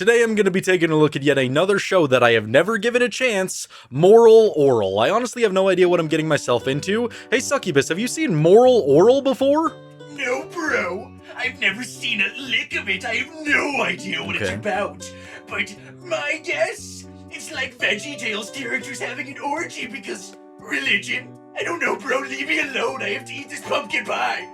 Today I'm going to be taking a look at yet another show that I have never given a chance, Moral Orel. I honestly have no idea what I'm getting myself into. Hey Succubus, have you seen Moral Orel before? No, bro. I've never seen a lick of it. I have no idea what it's about. But my guess, it's like VeggieTales characters having an orgy because religion. I don't know, bro. Leave me alone. I have to eat this pumpkin pie.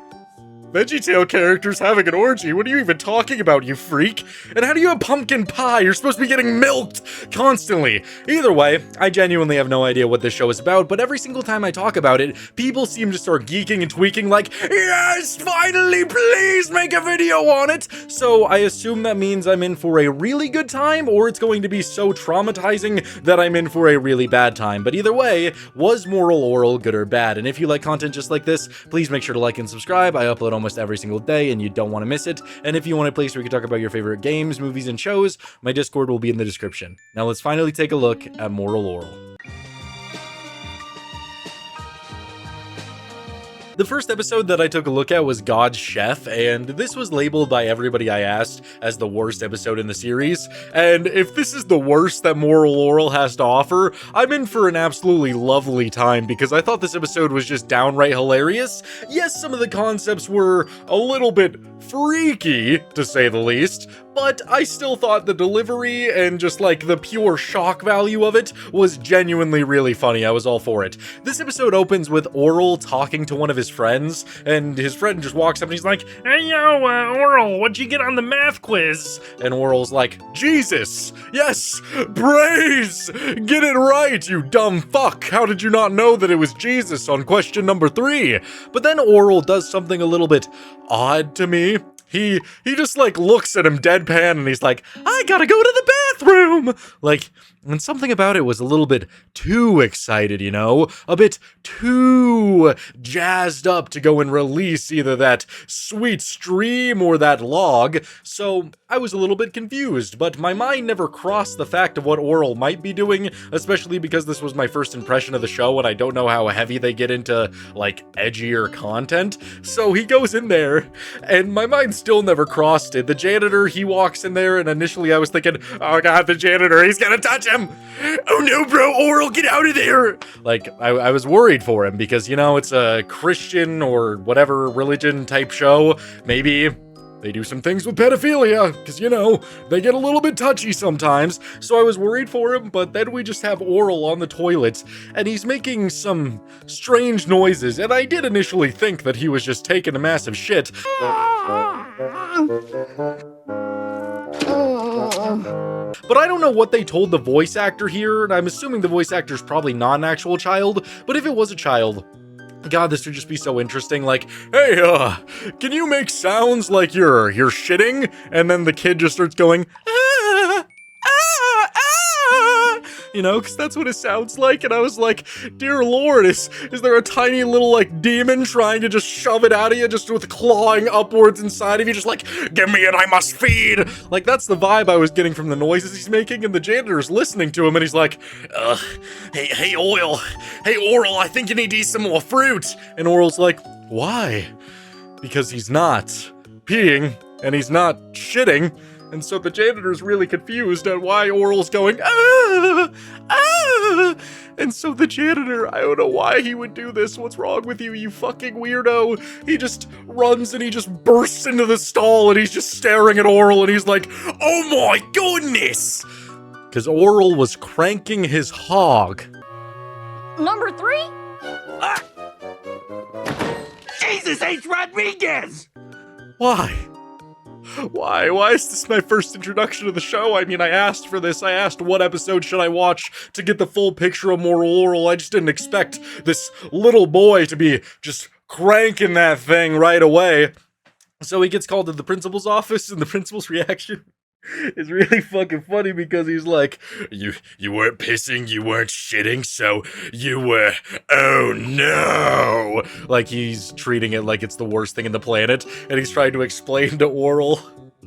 VeggieTale characters having an orgy? What are you even talking about, you freak? And how do you have pumpkin pie? You're supposed to be getting milked constantly. Either way, I genuinely have no idea what this show is about, but every single time I talk about it, people seem to start geeking and tweaking like, yes, finally, please make a video on it! So I assume that means I'm in for a really good time, or it's going to be so traumatizing that I'm in for a really bad time. But either way, was Moral Orel good or bad? And if you like content just like this, please make sure to like and subscribe. I upload almost every single day and you don't want to miss it. And if you want a place where you can talk about your favorite games, movies, and shows, my Discord will be in the description. Now let's finally take a look at Moral Orel. The first episode that I took a look at was God's Chef, and this was labeled by everybody I asked as the worst episode in the series. And if this is the worst that Moral Orel has to offer, I'm in for an absolutely lovely time because I thought this episode was just downright hilarious. Yes, some of the concepts were a little bit freaky, to say the least, but I still thought the delivery and just like the pure shock value of it was genuinely really funny. I was all for it. This episode opens with Orel talking to one of his friends, and his friend just walks up and he's like, "Hey yo, Orel, what'd you get on the math quiz?" And Orel's like, "Jesus, yes, praise, get it right, you dumb fuck. How did you not know that it was Jesus on question number 3? But then Orel does something a little bit odd to me. He just like looks at him deadpan and he's like, "I gotta go to the bathroom!" Like, and something about it was a little bit too excited, you know? A bit too jazzed up to go and release either that sweet stream or that log. So I was a little bit confused, but my mind never crossed the fact of what Orel might be doing, especially because this was my first impression of the show and I don't know how heavy they get into, like, edgier content. So he goes in there, and my mind still never crossed it. The janitor, he walks in there, and initially I was thinking, oh god, the janitor, he's gonna touch him! Oh no, bro, Orel, get out of there! Like, I was worried for him because, you know, it's a Christian or whatever religion type show. Maybe they do some things with pedophilia, because, you know, they get a little bit touchy sometimes, so I was worried for him, but then we just have Orel on the toilet, and he's making some strange noises, and I did initially think that he was just taking a massive shit. But I don't know what they told the voice actor here, and I'm assuming the voice actor's probably not an actual child, but if it was a child, god, this would just be so interesting. Like, hey, can you make sounds like you're shitting? And then the kid just starts going, ah, ah, ah, you know, because that's what it sounds like. And I was like, dear lord, is there a tiny little, like, demon trying to just shove it out of you, just with clawing upwards inside of you, just like, give me it, I must feed. Like, that's the vibe I was getting from the noises he's making, and the janitor's listening to him, and he's like, hey, Orel, I think you need to eat some more fruit. And Orel's like, why? Because he's not peeing, and he's not shitting. And so the janitor's really confused at why Orel's going, ah, ah. And so the janitor, I don't know why he would do this. What's wrong with you, you fucking weirdo? He just runs and he just bursts into the stall and he's just staring at Orel and he's like, oh my goodness! Because Orel was cranking his hog. Number 3? Ah! Jesus H. Rodriguez! Why? Why is this my first introduction to the show? I mean, I asked for this. I asked what episode should I watch to get the full picture of Moral Orel. I just didn't expect this little boy to be just cranking that thing right away. So he gets called to the principal's office, and the principal's reaction is really fucking funny because he's like, you weren't pissing, you weren't shitting, so you were, oh no! Like, he's treating it like it's the worst thing in the planet, and he's trying to explain to Orel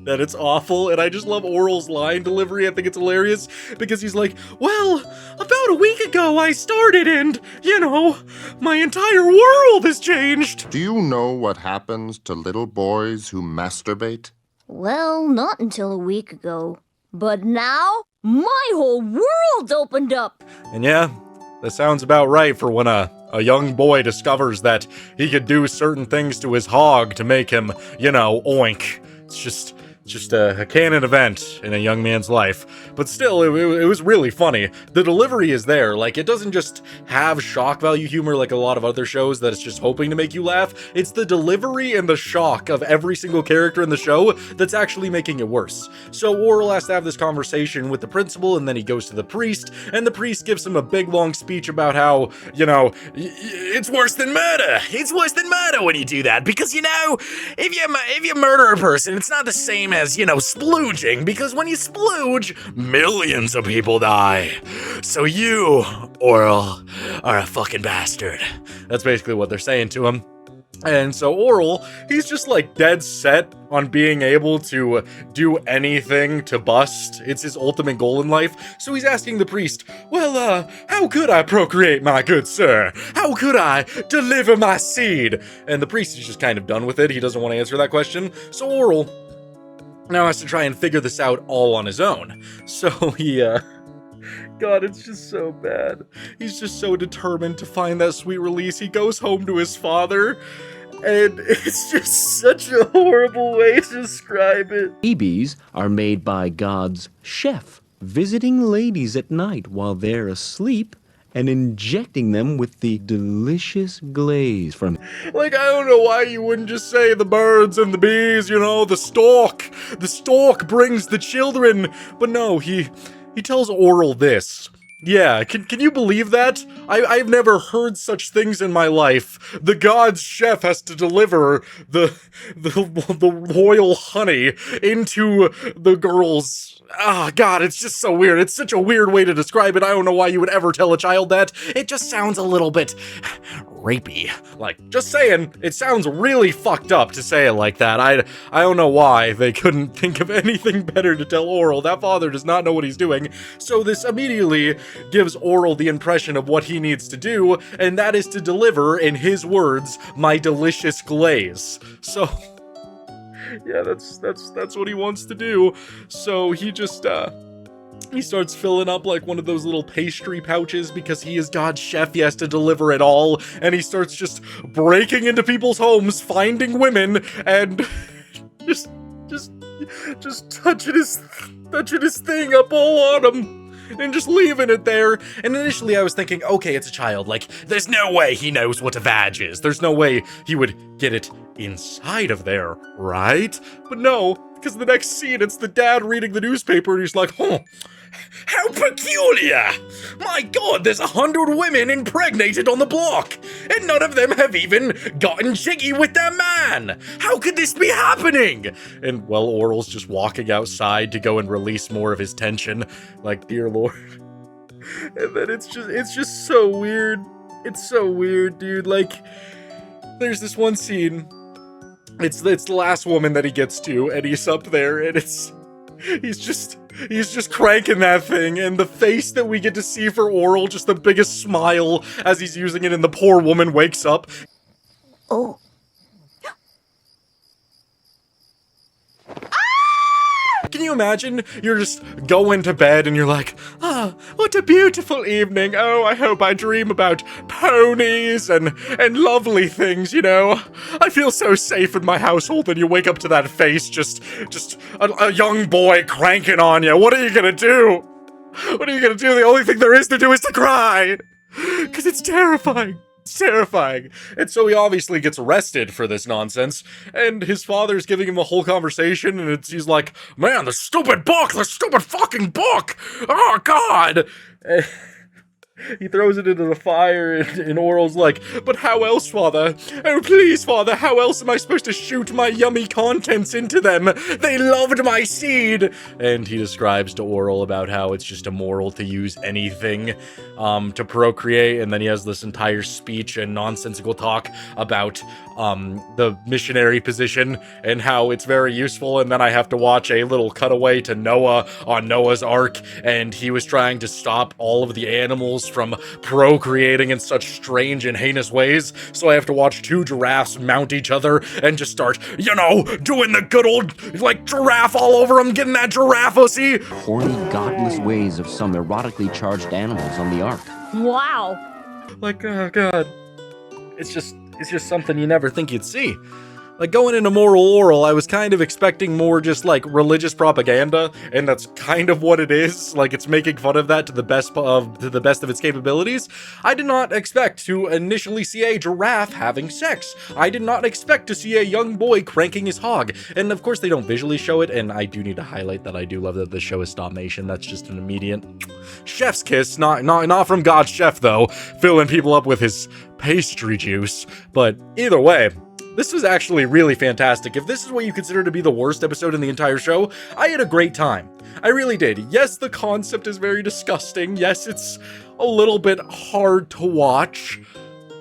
that it's awful, and I just love Orel's line delivery. I think it's hilarious, because he's like, well, about a week ago I started, and, you know, my entire world has changed! Do you know what happens to little boys who masturbate? Well, not until a week ago. But now, my whole world's opened up. And yeah, that sounds about right for when a young boy discovers that he could do certain things to his hog to make him, oink. It's just a canon event in a young man's life. But still, it was really funny. The delivery is there. Like, it doesn't just have shock value humor like a lot of other shows that it's just hoping to make you laugh. It's the delivery and the shock of every single character in the show that's actually making it worse. So Orel has to have this conversation with the principal, and then he goes to the priest, and the priest gives him a big long speech about how, it's worse than murder. It's worse than murder when you do that, because, if you murder a person, it's not the same as, splooging, because when you splooge, millions of people die. So you, Orel, are a fucking bastard. That's basically what they're saying to him. And so Orel, he's just like dead set on being able to do anything to bust. It's his ultimate goal in life. So he's asking the priest, well, how could I procreate, my good sir? How could I deliver my seed? And the priest is just kind of done with it. He doesn't want to answer that question. So Orel now has to try and figure this out all on his own. So he, God, it's just so bad. He's just so determined to find that sweet release. He goes home to his father, and it's just such a horrible way to describe it. Babies are made by God's chef, visiting ladies at night while they're asleep and injecting them with the delicious glaze from... Like, I don't know why you wouldn't just say the birds and the bees, the stork. The stork brings the children. But no, he tells Orel this. Yeah, can you believe that? I've never heard such things in my life. The god's chef has to deliver the royal honey into the girl's... Ah, God, it's just so weird. It's such a weird way to describe it. I don't know why you would ever tell a child that. It just sounds a little bit rapey. Like, just saying, it sounds really fucked up to say it like that. I don't know why they couldn't think of anything better to tell Orel. That father does not know what he's doing. So this immediately gives Orel the impression of what he needs to do, and that is to deliver, in his words, my delicious glaze. So... yeah, that's what he wants to do. So he just, he starts filling up like one of those little pastry pouches because he is God's chef. He has to deliver it all. And he starts just breaking into people's homes, finding women, and just touching his thing up all on him. And just leaving it there. And initially I was thinking, okay, it's a child. Like, there's no way he knows what a vag is. There's no way he would get it inside of there, right? But no, because the next scene, it's the dad reading the newspaper, and he's like, oh, how peculiar! My God, there's 100 women impregnated on the block, and none of them have even gotten jiggy with their man! How could this be happening? And, well, Orel's just walking outside to go and release more of his tension, like, dear Lord. And then it's just so weird. It's so weird, dude. Like, there's this one scene, it's the last woman that he gets to, and he's up there, and he's just cranking that thing, and the face that we get to see for Orel, just the biggest smile as he's using it, and the poor woman wakes up. Oh. Can you imagine? You're just going to bed and you're like, ah, what a beautiful evening. Oh, I hope I dream about ponies and lovely things, I feel so safe in my household, and you wake up to that face, just a young boy cranking on you. What are you gonna do? What are you gonna do? The only thing there is to do is to cry. 'Cause it's terrifying. It's terrifying. And so he obviously gets arrested for this nonsense, and his father's giving him a whole conversation, and he's like, man, the stupid fucking book! Oh, God! He throws it into the fire, and Orel's like, but how else, Father? Oh, please, Father, how else am I supposed to shoot my yummy contents into them? They loved my seed! And he describes to Orel about how it's just immoral to use anything to procreate, and then he has this entire speech and nonsensical talk about the missionary position and how it's very useful, and then I have to watch a little cutaway to Noah on Noah's Ark, and he was trying to stop all of the animals from procreating in such strange and heinous ways, so I have to watch two giraffes mount each other and just start, you know, doing the good old, like, giraffe all over them, getting that giraffe-ussy. Horny, godless ways of some erotically charged animals on the ark. Wow. Like, oh god. It's just something you never think you'd see. Like, going into Moral Orel, I was kind of expecting more just, like, religious propaganda, and that's kind of what it is. Like, it's making fun of that to the best of its capabilities. I did not expect to initially see a giraffe having sex. I did not expect to see a young boy cranking his hog. And, of course, they don't visually show it, and I do need to highlight that I do love that the show is stop-motion. That's just an immediate chef's kiss. Not from God's chef, though, filling people up with his pastry juice. But either way, this was actually really fantastic. If this is what you consider to be the worst episode in the entire show, I had a great time. I really did. Yes, the concept is very disgusting. Yes, it's a little bit hard to watch.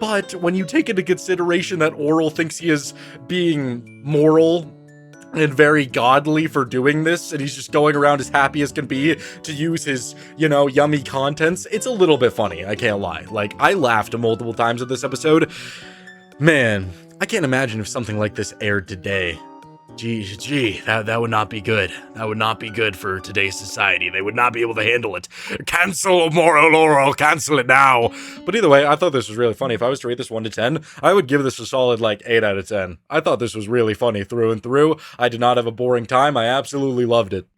But when you take into consideration that Orel thinks he is being moral and very godly for doing this, and he's just going around as happy as can be to use his, you know, yummy contents, it's a little bit funny, I can't lie. Like, I laughed multiple times at this episode. Man, I can't imagine if something like this aired today. Gee, that would not be good. That would not be good for today's society. They would not be able to handle it. Cancel Moral Orel, cancel it now. But either way, I thought this was really funny. If I was to rate this 1 to 10, I would give this a solid, like, 8 out of 10. I thought this was really funny through and through. I did not have a boring time. I absolutely loved it.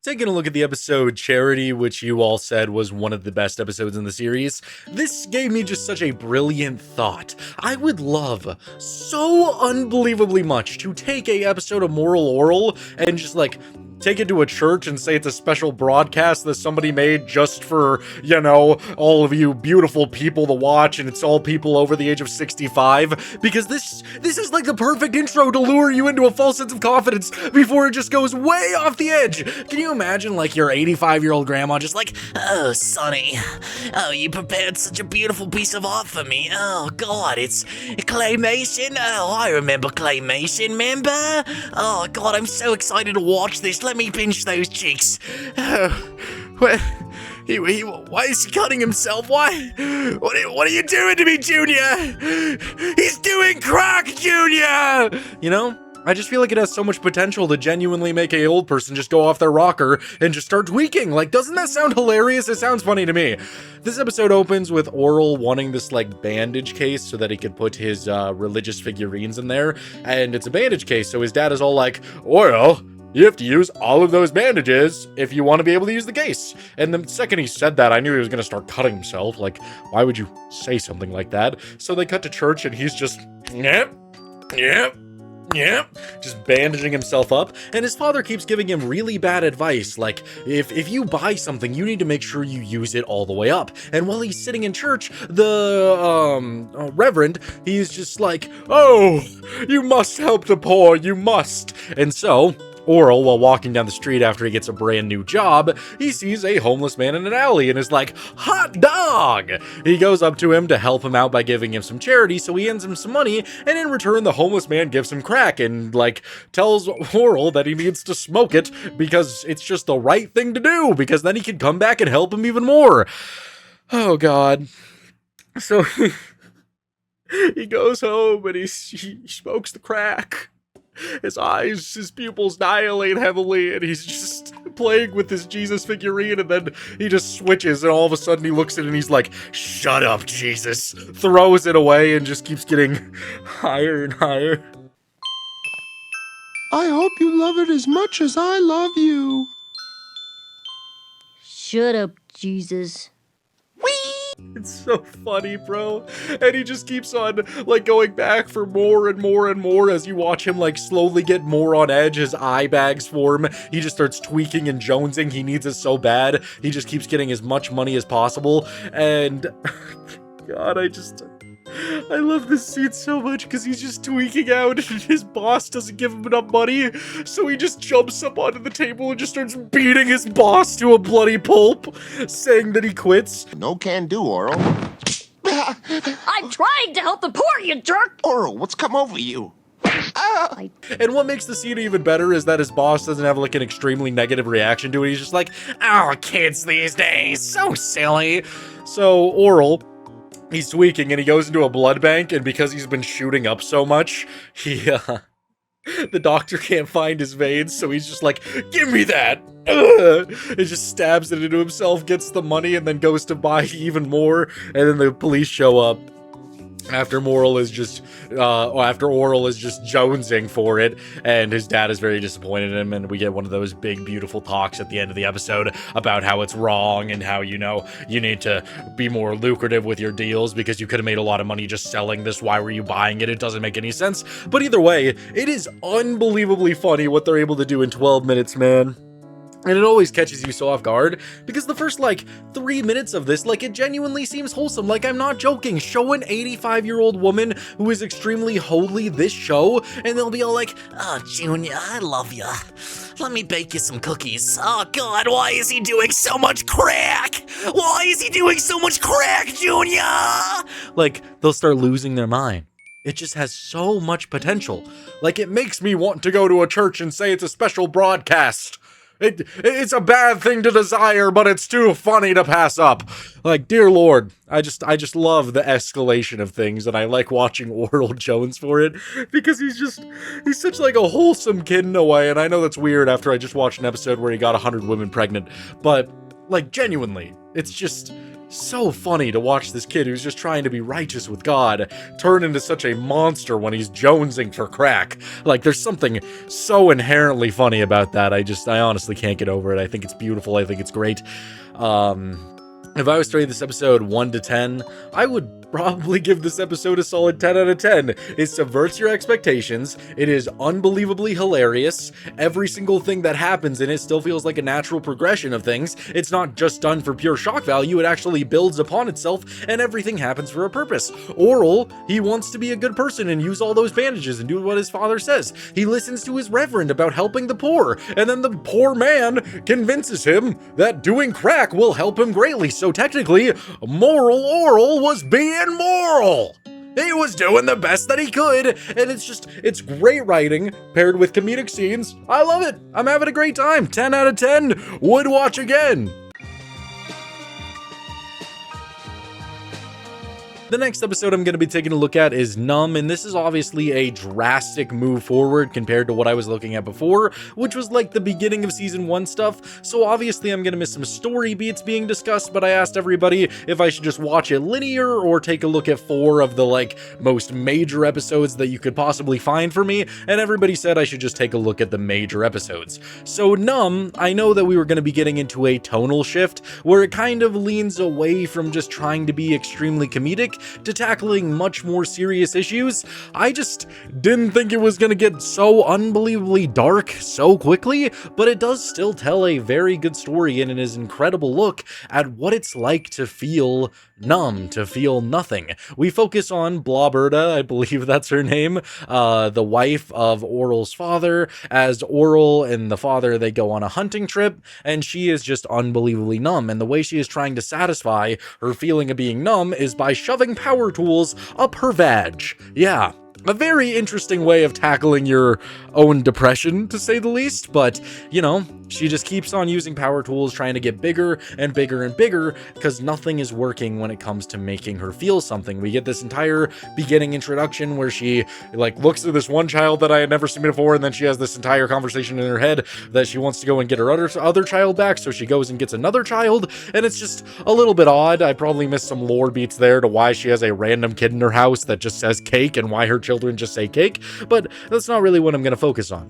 Taking a look at the episode Charity, which you all said was one of the best episodes in the series, this gave me just such a brilliant thought. I would love so unbelievably much to take a episode of Moral Orel and just, like, take it to a church and say it's a special broadcast that somebody made just for, you know, all of you beautiful people to watch, and it's all people over the age of 65, because this is like the perfect intro to lure you into a false sense of confidence before it just goes way off the edge. Can you imagine, like, your 85-year-old grandma just like, "Oh, Sonny, oh, you prepared such a beautiful piece of art for me. Oh, God, it's claymation. Oh, I remember claymation, remember? Oh, God, I'm so excited to watch this. Let me pinch those cheeks. Oh, why is he cutting himself? Why? What are you doing to me, Junior? He's doing crack, Junior! You know? I just feel like it has so much potential to genuinely make a old person just go off their rocker and just start tweaking. Like, doesn't that sound hilarious? It sounds funny to me. This episode opens with Orel wanting this, like, bandage case so that he could put his religious figurines in there. And it's a bandage case, so his dad is all like, "Orel, you have to use all of those bandages if you want to be able to use the case." And the second he said that, I knew he was going to start cutting himself. Like, why would you say something like that? So they cut to church and he's just, yep, just bandaging himself up, and his father keeps giving him really bad advice, like, if you buy something, you need to make sure you use it all the way up. And while he's sitting in church, the reverend, he's just like, "Oh, you must help the poor, you must." And so Orel, while walking down the street after he gets a brand new job, he sees a homeless man in an alley and is like, "Hot dog!" He goes up to him to help him out by giving him some charity, so he hands him some money, and in return the homeless man gives him crack and, like, tells Orel that he needs to smoke it because it's just the right thing to do, because then he can come back and help him even more. Oh, God. So he goes home and he smokes the crack. His eyes, his pupils dilate heavily, and he's just playing with his Jesus figurine, and then he just switches, and all of a sudden he looks at it and he's like, "Shut up, Jesus," throws it away, and just keeps getting higher and higher. I hope you love it as much as I love you. Shut up, Jesus. It's so funny, bro. And he just keeps on, like, going back for more and more and more as you watch him, like, slowly get more on edge. His eye bags form. He just starts tweaking and jonesing. He needs it so bad. He just keeps getting as much money as possible. And God, I love this scene so much because he's just tweaking out and his boss doesn't give him enough money, so he just jumps up onto the table and just starts beating his boss to a bloody pulp, saying that he quits. No can do, Orel. I'm trying to help the poor, you jerk! Orel, what's come over you? And what makes the scene even better is that his boss doesn't have like an extremely negative reaction to it. He's just like, oh, kids these days, so silly. So Oral, he's tweaking and he goes into a blood bank, and because he's been shooting up so much, the doctor can't find his veins, so he's just like, give me that! He just stabs it into himself, gets the money, and then goes to buy even more, and then the police show up. After Oral is just jonesing for it, and his dad is very disappointed in him, and we get one of those big, beautiful talks at the end of the episode about how it's wrong and how, you know, you need to be more lucrative with your deals because you could have made a lot of money just selling this. Why were you buying it? It doesn't make any sense. But either way, it is unbelievably funny what they're able to do in 12 minutes, man. And it always catches you so off guard, because the first, 3 minutes of this, it genuinely seems wholesome. I'm not joking. Show an 85-year-old woman who is extremely holy this show, and they'll be all like, oh, Junior, I love you. Let me bake you some cookies. Oh, God, why is he doing so much crack? Why is he doing so much crack, Junior? They'll start losing their mind. It just has so much potential. It makes me want to go to a church and say it's a special broadcast. It's a bad thing to desire, but it's too funny to pass up. Dear Lord, I just love the escalation of things, and I like watching Oral Jones for it, because he's such a wholesome kid in a way, and I know that's weird after I just watched an episode where he got 100 women pregnant, but, genuinely, it's just so funny to watch this kid who's just trying to be righteous with God turn into such a monster when he's jonesing for crack. There's something so inherently funny about that. I honestly can't get over it. I think it's beautiful. I think it's great. If I was to rate this episode 1 to 10, I would probably give this episode a solid 10 out of 10. It subverts your expectations. It is unbelievably hilarious. Every single thing that happens in it still feels like a natural progression of things. It's not just done for pure shock value. It actually builds upon itself, and everything happens for a purpose. Oral, he wants to be a good person and use all those bandages and do what his father says. He listens to his reverend about helping the poor, and then the poor man convinces him that doing crack will help him greatly. So technically, Moral Orel was being moral. He was doing the best that he could, and it's great writing paired with comedic scenes. I love it. I'm having a great time. 10 out of 10. Would watch again. The next episode I'm going to be taking a look at is Numb, and this is obviously a drastic move forward compared to what I was looking at before, which was the beginning of season 1 stuff, so obviously I'm going to miss some story beats being discussed, but I asked everybody if I should just watch it linear or take a look at 4 of the most major episodes that you could possibly find for me, and everybody said I should just take a look at the major episodes. So Numb, I know that we were going to be getting into a tonal shift, where it kind of leans away from just trying to be extremely comedic to tackling much more serious issues. I just didn't think it was gonna get so unbelievably dark so quickly, but it does still tell a very good story and it is an incredible look at what it's like to feel numb, to feel nothing. We focus on Blauberta, I believe that's her name, the wife of Oral's father, as Oral and the father, they go on a hunting trip, and she is just unbelievably numb, and the way she is trying to satisfy her feeling of being numb is by shoving power tools up her vag. Yeah. A very interesting way of tackling your own depression, to say the least, but, she just keeps on using power tools, trying to get bigger and bigger and bigger, because nothing is working when it comes to making her feel something. We get this entire beginning introduction where she, looks at this one child that I had never seen before, and then she has this entire conversation in her head that she wants to go and get her other child back, so she goes and gets another child, and it's just a little bit odd. I probably missed some lore beats there to why she has a random kid in her house that just says cake, and why her children just say cake, but that's not really what I'm going to focus on.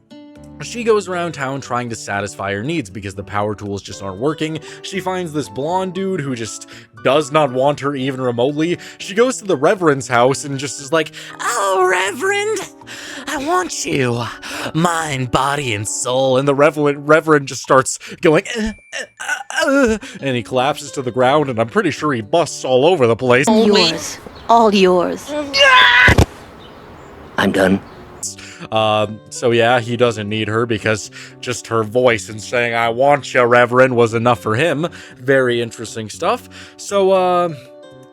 She goes around town trying to satisfy her needs because the power tools just aren't working. She finds this blonde dude who just does not want her even remotely. She goes to the Reverend's house and just is like, oh, Reverend, I want you, mind, body, and soul. And the Reverend just starts going, and he collapses to the ground, and I'm pretty sure he busts all over the place. Yours. All yours. I'm done. So yeah, he doesn't need her because just her voice and saying, I want you, Reverend, was enough for him. Very interesting stuff. So,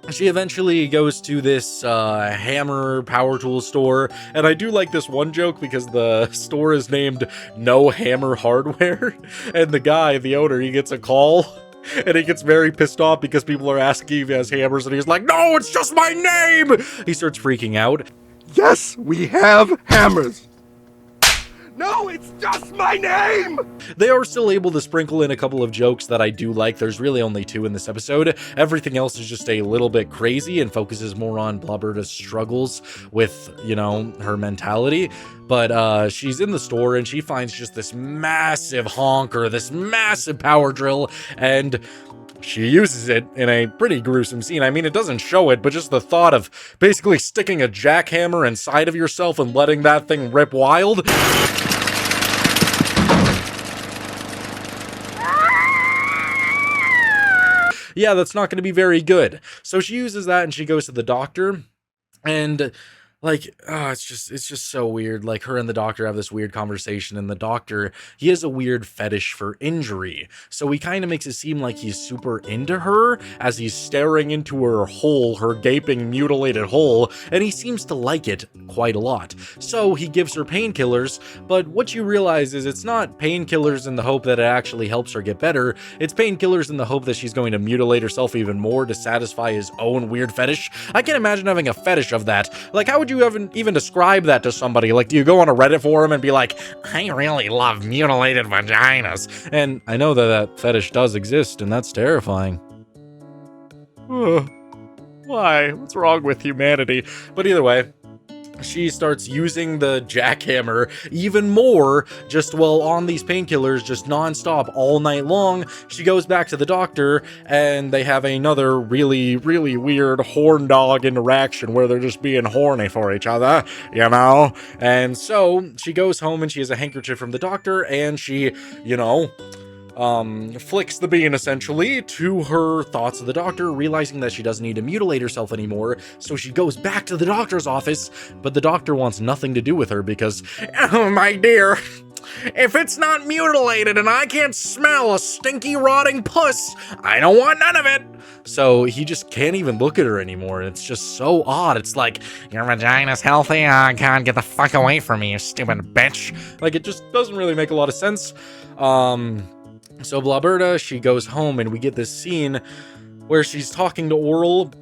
she eventually goes to this hammer power tool store, and I do like this one joke because the store is named No Hammer Hardware, and the guy, the owner, he gets a call, and he gets very pissed off because people are asking if he has hammers, and he's like, no, it's just my name! He starts freaking out. Yes, we have hammers. No, it's just my name! They are still able to sprinkle in a couple of jokes that I do like. There's really only 2 in this episode. Everything else is just a little bit crazy and focuses more on Blubberta's struggles with, you know, her mentality. But she's in the store and she finds just this massive honker, this massive power drill, and she uses it in a pretty gruesome scene. I mean, it doesn't show it, but just the thought of basically sticking a jackhammer inside of yourself and letting that thing rip wild. Yeah, that's not going to be very good. So she uses that and she goes to the doctor, and like, oh, it's just so weird. Like, her and the doctor have this weird conversation, and the doctor, he has a weird fetish for injury. So he kind of makes it seem like he's super into her as he's staring into her hole, her gaping, mutilated hole, and he seems to like it quite a lot. So he gives her painkillers, but what you realize is it's not painkillers in the hope that it actually helps her get better. It's painkillers in the hope that she's going to mutilate herself even more to satisfy his own weird fetish. I can't imagine having a fetish of that. Like, how would you even describe that to somebody? Like, do you go on a Reddit forum and be like, I really love mutilated vaginas? And I know that that fetish does exist, and that's terrifying. Why? What's wrong with humanity? But either way, she starts using the jackhammer even more, just while on these painkillers, just non-stop all night long. She goes back to the doctor, and they have another really, really weird horn dog interaction where they're just being horny for each other, you know? And so she goes home and she has a handkerchief from the doctor, and she, you know, flicks the bean essentially to her thoughts of the doctor, realizing that she doesn't need to mutilate herself anymore. So she goes back to the doctor's office, but the doctor wants nothing to do with her because, oh, my dear, if it's not mutilated and I can't smell a stinky rotting puss, I don't want none of it. So he just can't even look at her anymore. It's just so odd. It's like, your vagina's healthy? Oh, God, get the fuck away from me, you stupid bitch. Like, it just doesn't really make a lot of sense. So Blubberta, she goes home, and we get this scene where she's talking to Orel.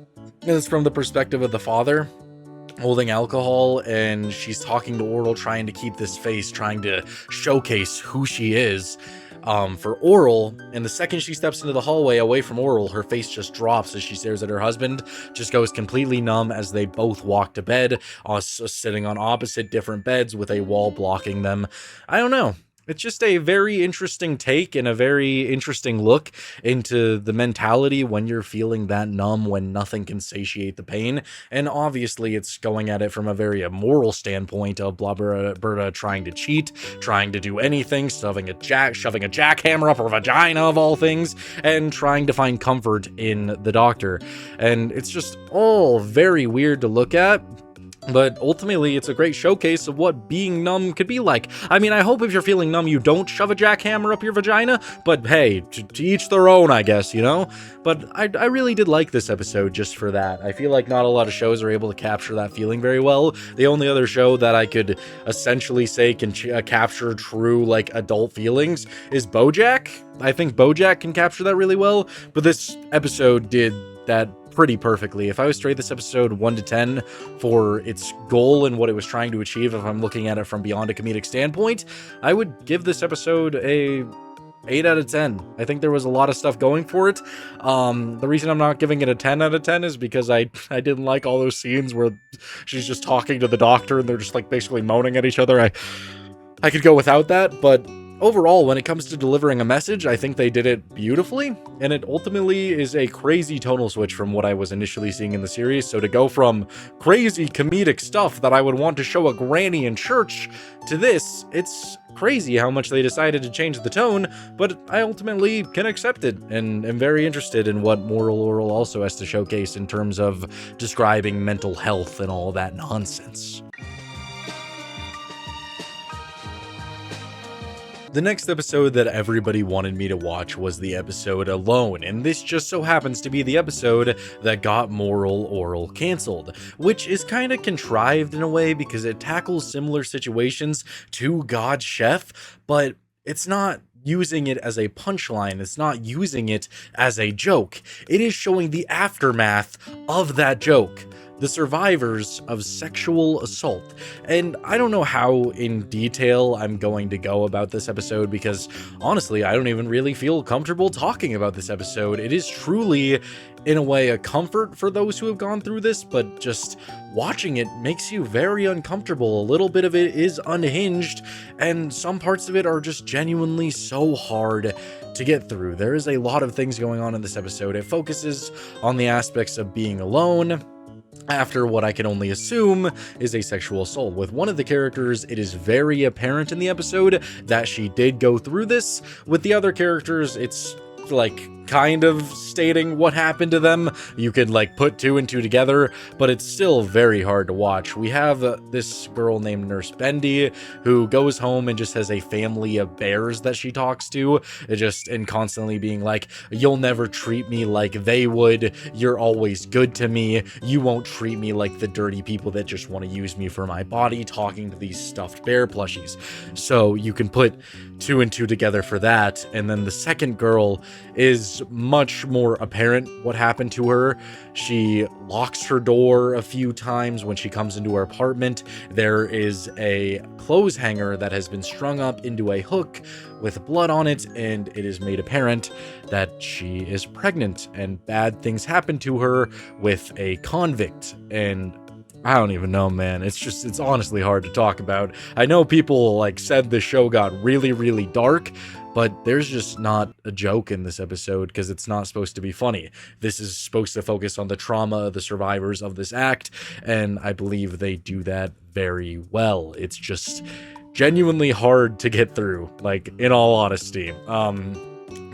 It's from the perspective of the father holding alcohol, and she's talking to Orel, trying to keep this face, trying to showcase who she is for Orel. And the second she steps into the hallway away from Orel, her face just drops as she stares at her husband, just goes completely numb as they both walk to bed, sitting on opposite different beds with a wall blocking them. I don't know. It's just a very interesting take and a very interesting look into the mentality when you're feeling that numb, when nothing can satiate the pain. And obviously it's going at it from a very immoral standpoint of Blubberta trying to cheat, trying to do anything, shoving a jackhammer up her vagina of all things, and trying to find comfort in the doctor. And it's just all very weird to look at. But ultimately, it's a great showcase of what being numb could be like. I mean, I hope if you're feeling numb, you don't shove a jackhammer up your vagina. But hey, to each their own, I guess, you know? But I really did like this episode just for that. I feel like not a lot of shows are able to capture that feeling very well. The only other show that I could essentially say can capture true, like, adult feelings is BoJack. I think BoJack can capture that really well. But this episode did that pretty perfectly. If I was to rate this episode 1 to 10 for its goal and what it was trying to achieve, if I'm looking at it from beyond a comedic standpoint, I would give this episode a 8 out of 10. I think there was a lot of stuff going for it. The reason I'm not giving it a 10 out of 10 is because I didn't like all those scenes where she's just talking to the doctor and they're just like basically moaning at each other. I could go without that, but overall, when it comes to delivering a message, I think they did it beautifully, and it ultimately is a crazy tonal switch from what I was initially seeing in the series. So to go from crazy comedic stuff that I would want to show a granny in church to this, it's crazy how much they decided to change the tone, but I ultimately can accept it and am very interested in what Moral Orel also has to showcase in terms of describing mental health and all that nonsense. The next episode that everybody wanted me to watch was the episode Alone, and this just so happens to be the episode that got Moral Orel cancelled, which is kind of contrived in a way because it tackles similar situations to God's Chef, but it's not using it as a punchline, it's not using it as a joke. It is showing the aftermath of that joke. The survivors of sexual assault. And I don't know how in detail I'm going to go about this episode because honestly, I don't even really feel comfortable talking about this episode. It is truly, in a way, a comfort for those who have gone through this, but just watching it makes you very uncomfortable. A little bit of it is unhinged, and some parts of it are just genuinely so hard to get through. There is a lot of things going on in this episode. It focuses on the aspects of being alone, after what I can only assume is a sexual assault. With one of the characters, it is very apparent in the episode that she did go through this. With the other characters, it's like kind of stating what happened to them. You could like put two and two together, but it's still very hard to watch. We have this girl named Nurse Bendy who goes home and just has a family of bears that she talks to, and constantly being like, you'll never treat me like they would, you're always good to me, you won't treat me like the dirty people that just want to use me for my body, talking to these stuffed bear plushies. So you can put two and two together for that. And then the second girl is much more apparent what happened to her. She locks her door a few times when she comes into her apartment. There is a clothes hanger that has been strung up into a hook with blood on it, and it is made apparent that she is pregnant and bad things happen to her with a convict. And I don't even know, man. It's honestly hard to talk about. I know people like said the show got really, really dark, but there's just not a joke in this episode because it's not supposed to be funny. This is supposed to focus on the trauma of the survivors of this act, and I believe they do that very well. It's just genuinely hard to get through, like, in all honesty.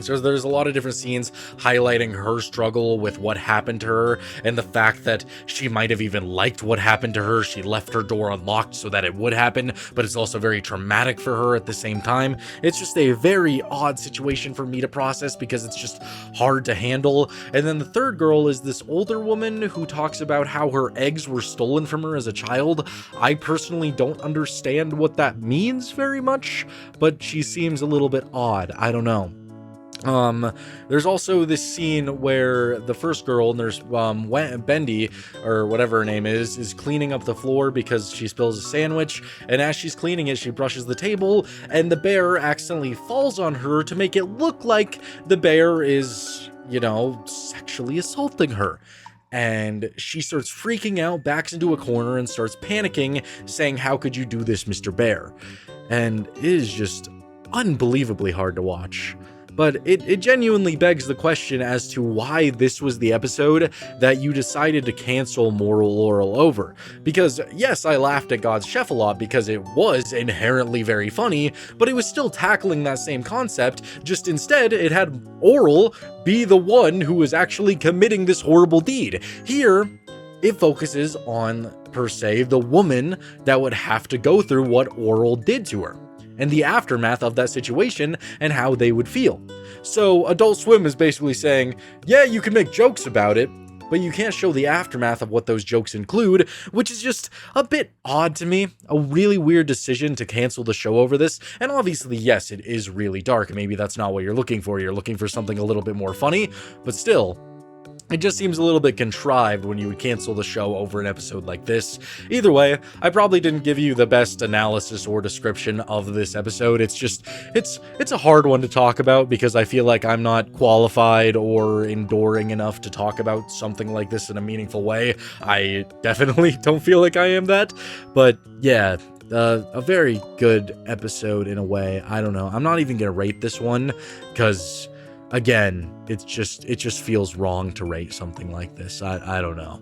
So there's a lot of different scenes highlighting her struggle with what happened to her and the fact that she might have even liked what happened to her. She left her door unlocked so that it would happen, but it's also very traumatic for her at the same time. It's just a very odd situation for me to process because it's just hard to handle. And then the third girl is this older woman who talks about how her eggs were stolen from her as a child. I personally don't understand what that means very much, but she seems a little bit odd. I don't know. There's also this scene where the first girl, Nurse Bendy, or whatever her name is cleaning up the floor because she spills a sandwich, and as she's cleaning it, she brushes the table, and the bear accidentally falls on her to make it look like the bear is, sexually assaulting her. And she starts freaking out, backs into a corner, and starts panicking, saying, "How could you do this, Mr. Bear?" And it is just unbelievably hard to watch. But it genuinely begs the question as to why this was the episode that you decided to cancel Moral Orel over. Because, yes, I laughed at God's Chef a lot because it was inherently very funny, but it was still tackling that same concept, just instead it had Orel be the one who was actually committing this horrible deed. Here, it focuses on, per se, the woman that would have to go through what Orel did to her, and the aftermath of that situation and how they would feel. So Adult Swim is basically saying, yeah, you can make jokes about it, but you can't show the aftermath of what those jokes include, which is just a bit odd to me. A really weird decision to cancel the show over this. And obviously, yes, it is really dark. Maybe that's not what you're looking for. You're looking for something a little bit more funny, but still, it just seems a little bit contrived when you would cancel the show over an episode like this. Either way, I probably didn't give you the best analysis or description of this episode. It's a hard one to talk about because I feel like I'm not qualified or enduring enough to talk about something like this in a meaningful way. I definitely don't feel like I am that, but yeah, a very good episode in a way. I don't know. I'm not even gonna rate this one because, again, it just feels wrong to rate something like this. I don't know.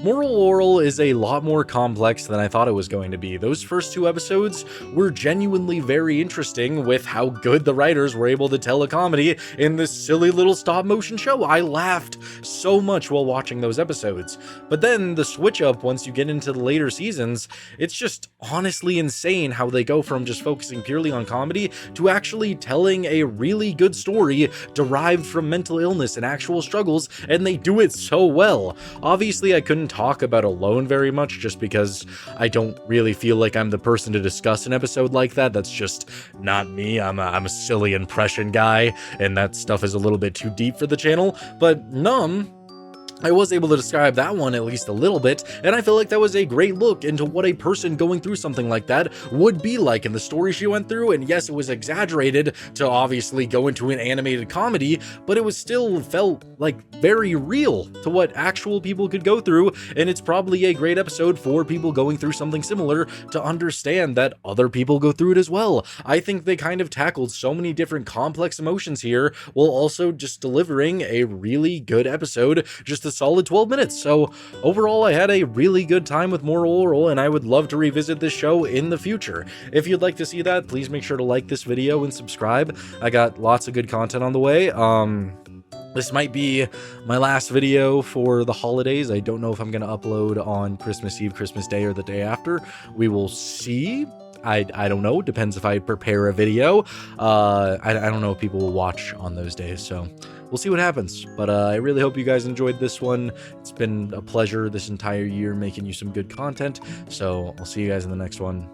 Moral Orel is a lot more complex than I thought it was going to be. Those first 2 episodes were genuinely very interesting with how good the writers were able to tell a comedy in this silly little stop-motion show. I laughed so much while watching those episodes. But then the switch up once you get into the later seasons, it's just honestly insane how they go from just focusing purely on comedy to actually telling a really good story derived from mental illness and actual struggles, and they do it so well. Obviously, I couldn't talk about Alone very much just because I don't really feel like I'm the person to discuss an episode like that. That's just not me. I'm a silly impression guy, and that stuff is a little bit too deep for the channel. But Numb, I was able to describe that one at least a little bit, and I feel like that was a great look into what a person going through something like that would be like in the story she went through. And yes, it was exaggerated to obviously go into an animated comedy, but it was still felt like very real to what actual people could go through, and it's probably a great episode for people going through something similar to understand that other people go through it as well. I think they kind of tackled so many different complex emotions here while also just delivering a really good episode, just a solid 12 minutes. So overall, I had a really good time with Moral Orel, and I would love to revisit this show in the future. If you'd like to see that, please make sure to like this video and subscribe. I got lots of good content on the way. This might be my last video for the holidays. I don't know if I'm going to upload on Christmas Eve, Christmas Day, or the day after. We will see. I don't know. Depends if I prepare a video. I don't know if people will watch on those days, so we'll see what happens. But I really hope you guys enjoyed this one. It's been a pleasure this entire year making you some good content. So I'll see you guys in the next one.